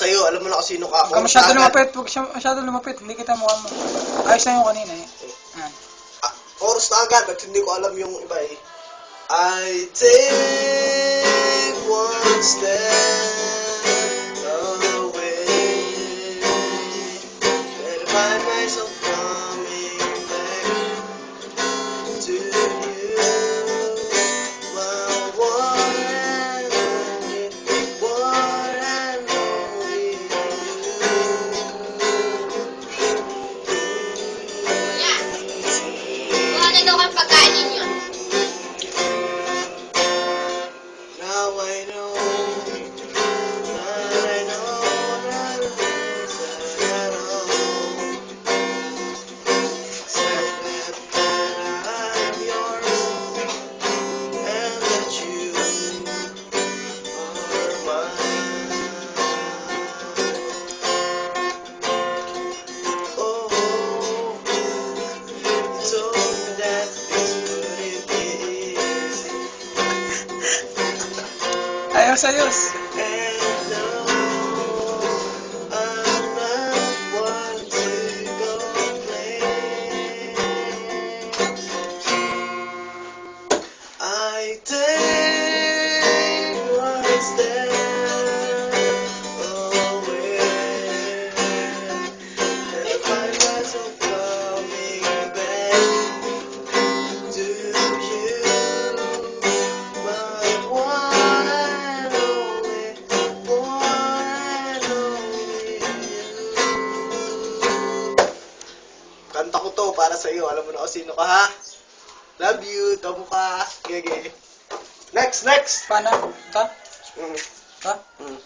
sa'yo. Alam mo na kung sino ka. Huwag ka masyado lumapit. Huwag siya masyado lumapit. Hindi kita mukha mo. Ayos na yung kanina eh. Oras na agad at hindi ko alam yung iba eh. I take one step away and find myself coming back to you. Well, one and only Kung ano daw ang pagkain ninyo? now I know that it's at all. Except that I'm yours and that you are mine. Oh, you told me that this wouldn't be easy. Ayos, ayos. And no, I'm not one to complain. I take one step away and I find myself coming back to you. My one and only you. Kanta ko to para sa iyo. Alam mo na kung sino ka, ha? Love you. Tamo ka. Gege. Next. Paano? Ito? Mm. Ito? Mm.